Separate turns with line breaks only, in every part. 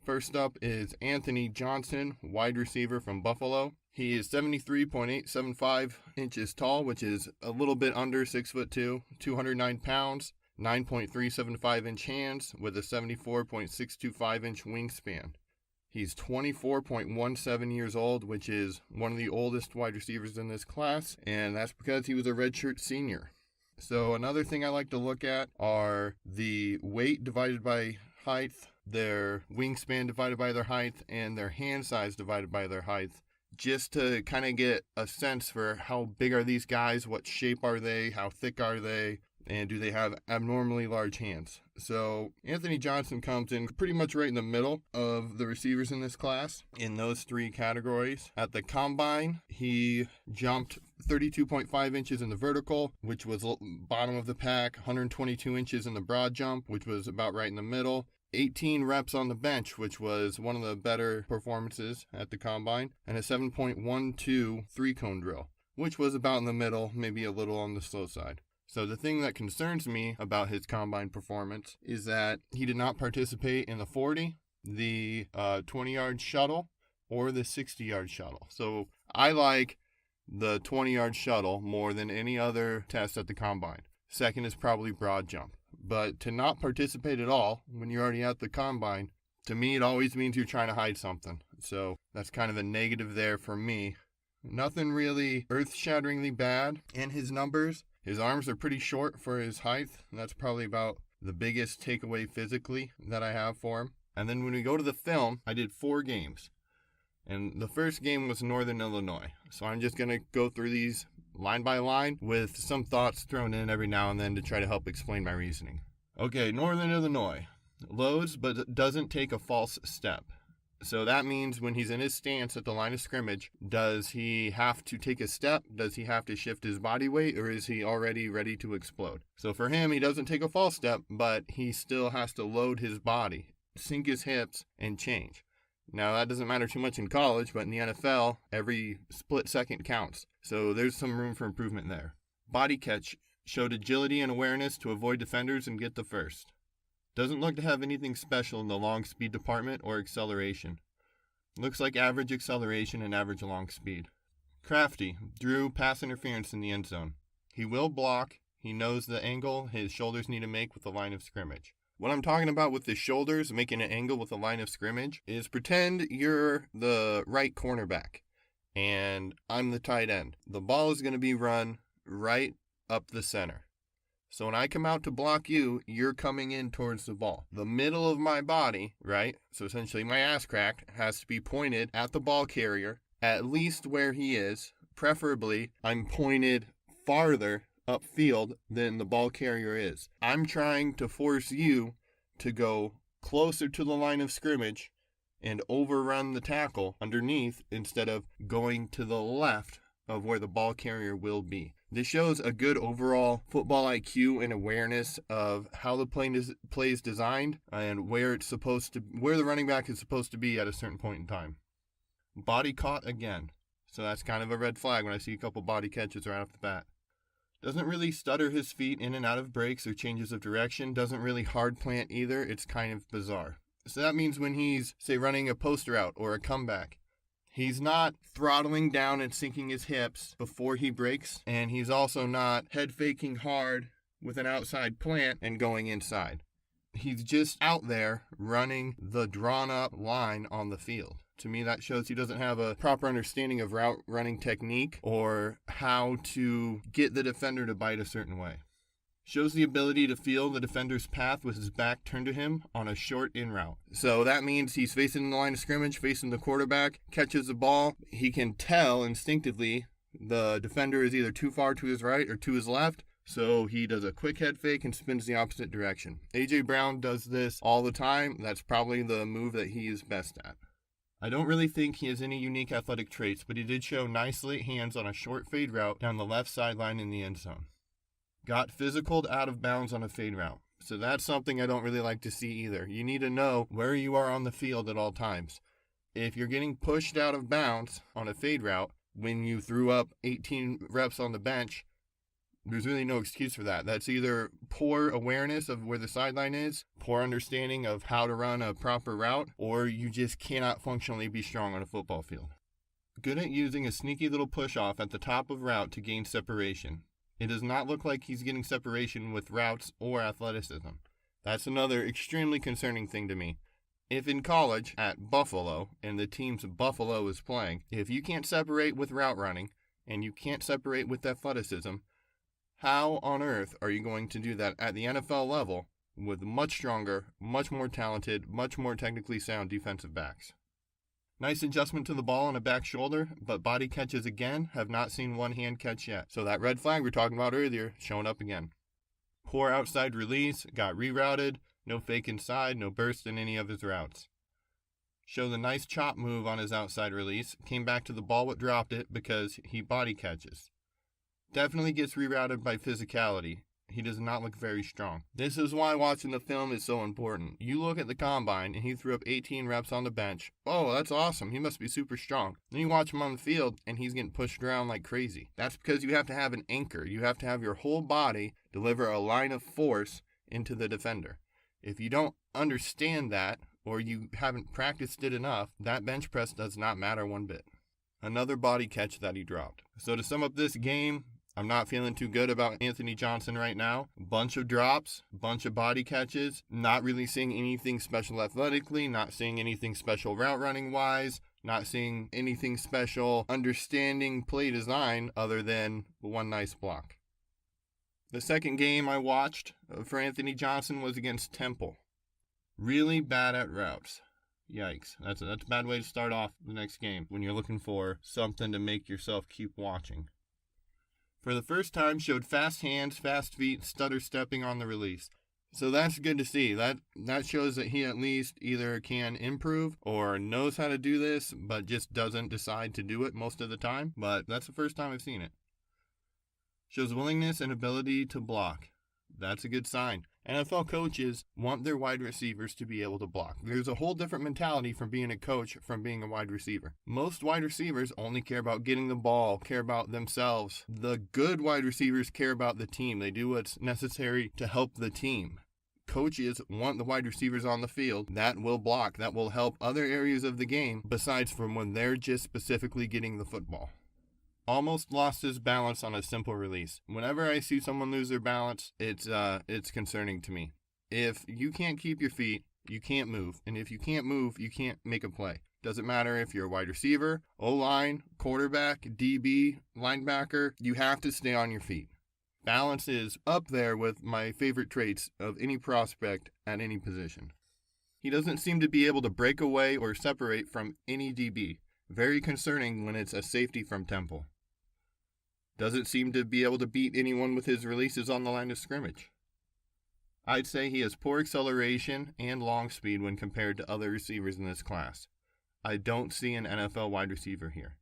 First up is Anthony Johnson, wide receiver from Buffalo. He is 73.875 inches tall, which is a little bit under 6'2", 209 pounds, 9.375 inch hands with a 74.625 inch wingspan. He's 24.17 years old, which is one of the oldest wide receivers in this class, and that's because he was a redshirt senior. So another thing I like to look at are the weight divided by height, their wingspan divided by their height, and their hand size divided by their height, just to kind of get a sense for how big are these guys, what shape are they, how thick are they, and do they have abnormally large hands. So Anthony Johnson comes in pretty much right in the middle of the receivers in this class in those three categories. At the combine, he jumped 32.5 inches in the vertical, which was bottom of the pack, 122 inches in the broad jump, which was about right in the middle, 18 reps on the bench, which was one of the better performances at the combine, and a 7.12 three-cone drill, which was about in the middle, maybe a little on the slow side. So the thing that concerns me about his combine performance is that he did not participate in the 40, the 20-yard shuttle, or the 60-yard shuttle. So I like the 20-yard shuttle more than any other test at the combine. Second is probably broad jump. But to not participate at all when you're already at the combine, to me it always means you're trying to hide something. So that's kind of a negative there for me. Nothing really earth-shatteringly bad in his numbers. His arms are pretty short for his height, and that's probably about the biggest takeaway physically that I have for him. And then when we go to the film, I did 4 games. And the first game was Northern Illinois. So I'm just going to go through these line by line with some thoughts thrown in every now and then to try to help explain my reasoning. Okay, Northern Illinois. Loads but doesn't take a false step. So that means when he's in his stance at the line of scrimmage, does he have to take a step? Does he have to shift his body weight, or is he already ready to explode? So for him, he doesn't take a false step, but he still has to load his body, sink his hips, and change. Now, that doesn't matter too much in college, but in the NFL, every split second counts. So there's some room for improvement there. Body catch showed agility and awareness to avoid defenders and get the first. Doesn't look to have anything special in the long speed department or acceleration. Looks like average acceleration and average long speed. Crafty drew pass interference in the end zone. He will block. He knows the angle his shoulders need to make with the line of scrimmage. What I'm talking about with the shoulders making an angle with the line of scrimmage is pretend you're the right cornerback and I'm the tight end. The ball is going to be run right up the center. So when I come out to block you, you're coming in towards the ball. The middle of my body, right? So essentially my ass crack has to be pointed at the ball carrier, at least where he is. Preferably, I'm pointed farther upfield than the ball carrier is. I'm trying to force you to go closer to the line of scrimmage and overrun the tackle underneath instead of going to the left of where the ball carrier will be. This shows a good overall football IQ and awareness of how the play is designed and where the running back is supposed to be at a certain point in time. Body caught again. So that's kind of a red flag when I see a couple body catches right off the bat. Doesn't really stutter his feet in and out of breaks or changes of direction. Doesn't really hard plant either. It's kind of bizarre. So that means when he's, say, running a post route or a comeback, he's not throttling down and sinking his hips before he breaks, and he's also not head faking hard with an outside plant and going inside. He's just out there running the drawn up line on the field. To me, that shows he doesn't have a proper understanding of route running technique or how to get the defender to bite a certain way. Shows the ability to feel the defender's path with his back turned to him on a short in route. So that means he's facing the line of scrimmage, facing the quarterback, catches the ball. He can tell instinctively the defender is either too far to his right or to his left. So he does a quick head fake and spins the opposite direction. A.J. Brown does this all the time. That's probably the move that he is best at. I don't really think he has any unique athletic traits, but he did show nice late hands on a short fade route down the left sideline in the end zone. Got physicaled out of bounds on a fade route. So that's something I don't really like to see either. You need to know where you are on the field at all times. If you're getting pushed out of bounds on a fade route when you threw up 18 reps on the bench, There's really no excuse for that. That's either poor awareness of where the sideline is, poor understanding of how to run a proper route, or you just cannot functionally be strong on a football field. Good at using a sneaky little push-off at the top of route to gain separation. It does not look like he's getting separation with routes or athleticism. That's another extremely concerning thing to me. If in college, at Buffalo, and the teams Buffalo is playing, if you can't separate with route running, and you can't separate with athleticism, how on earth are you going to do that at the NFL level with much stronger, much more talented, much more technically sound defensive backs? Nice adjustment to the ball on a back shoulder, but body catches again have not seen one hand catch yet. So that red flag we were talking about earlier showing up again. Poor outside release, got rerouted, no fake inside, no burst in any of his routes. Showed a nice chop move on his outside release, came back to the ball but dropped it because he body catches. Definitely gets rerouted by physicality. He does not look very strong. This is why watching the film is so important. You look at the combine and he threw up 18 reps on the bench. Oh, that's awesome. He must be super strong. Then you watch him on the field and he's getting pushed around like crazy. That's because you have to have an anchor. You have to have your whole body deliver a line of force into the defender. If you don't understand that, or you haven't practiced it enough, that bench press does not matter one bit. Another body catch that he dropped. So to sum up this game, I'm not feeling too good about Anthony Johnson right now. Bunch of drops, bunch of body catches, not really seeing anything special athletically, not seeing anything special route running wise, not seeing anything special understanding play design other than one nice block. The second game I watched for Anthony Johnson was against Temple. Really bad at routes. Yikes. That's a bad way to start off the next game when you're looking for something to make yourself keep watching. For the first time, showed fast hands, fast feet, stutter stepping on the release. So that's good to see. That shows that he at least either can improve or knows how to do this, but just doesn't decide to do it most of the time. But that's the first time I've seen it. Shows willingness and ability to block. That's a good sign. NFL coaches want their wide receivers to be able to block. There's a whole different mentality from being a coach from being a wide receiver. Most wide receivers only care about getting the ball, care about themselves. The good wide receivers care about the team. They do what's necessary to help the team. Coaches want the wide receivers on the field that will block, that will help other areas of the game besides from when they're just specifically getting the football. Almost lost his balance on a simple release. Whenever I see someone lose their balance, it's concerning to me. If you can't keep your feet, you can't move. And if you can't move, you can't make a play. Doesn't matter if you're a wide receiver, O-line, quarterback, DB, linebacker, you have to stay on your feet. Balance is up there with my favorite traits of any prospect at any position. He doesn't seem to be able to break away or separate from any DB. Very concerning when it's a safety from Temple. Doesn't seem to be able to beat anyone with his releases on the line of scrimmage. I'd say he has poor acceleration and long speed when compared to other receivers in this class. I don't see an NFL wide receiver here.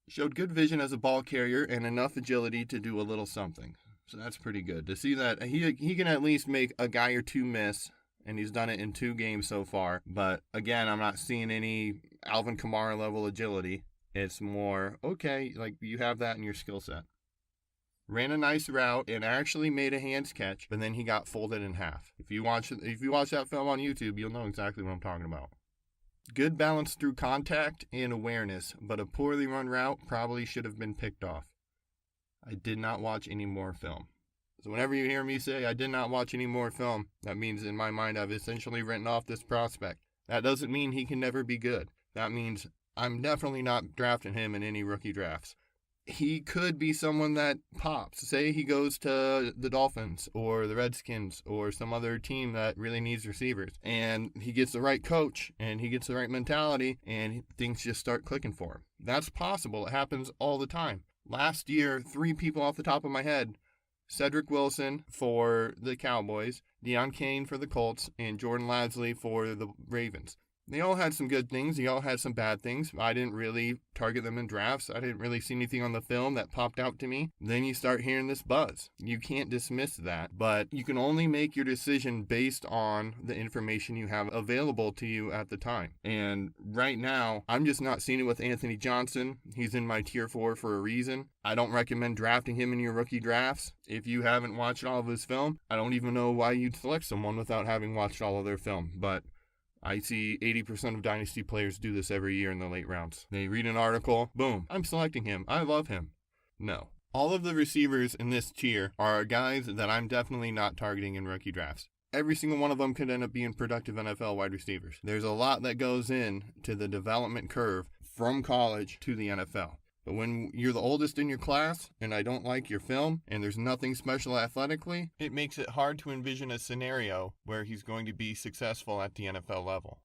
Showed good vision as a ball carrier and enough agility to do a little something. So that's pretty good. To see that he can at least make a guy or two miss, and he's done it in 2 games so far. But again, I'm not seeing any Alvin Kamara level agility. It's more, okay, like you have that in your skill set. Ran a nice route and actually made a hands catch, but then he got folded in half. If you watch that film on YouTube, you'll know exactly what I'm talking about. Good balance through contact and awareness, but a poorly run route probably should have been picked off. I did not watch any more film. So whenever you hear me say I did not watch any more film, that means in my mind I've essentially written off this prospect. That doesn't mean he can never be good. That means I'm definitely not drafting him in any rookie drafts. He could be someone that pops. Say he goes to the Dolphins or the Redskins or some other team that really needs receivers, and he gets the right coach and he gets the right mentality and things just start clicking for him. That's possible. It happens all the time. Last year, 3 people off the top of my head: Cedric Wilson for the Cowboys, Deion Kane for the Colts, and Jordan Lasley for the Ravens. They all had some good things. They all had some bad things. I didn't really target them in drafts. I didn't really see anything on the film that popped out to me. Then you start hearing this buzz. You can't dismiss that, but you can only make your decision based on the information you have available to you at the time. And right now, I'm just not seeing it with Anthony Johnson. He's in my tier 4 for a reason. I don't recommend drafting him in your rookie drafts. If you haven't watched all of his film, I don't even know why you'd select someone without having watched all of their film. But I see 80% of dynasty players do this every year in the late rounds. They read an article, boom, I'm selecting him. I love him. No. All of the receivers in this tier are guys that I'm definitely not targeting in rookie drafts. Every single one of them could end up being productive NFL wide receivers. There's a lot that goes in to the development curve from college to the NFL. But when you're the oldest in your class, and I don't like your film, and there's nothing special athletically, it makes it hard to envision a scenario where he's going to be successful at the NFL level.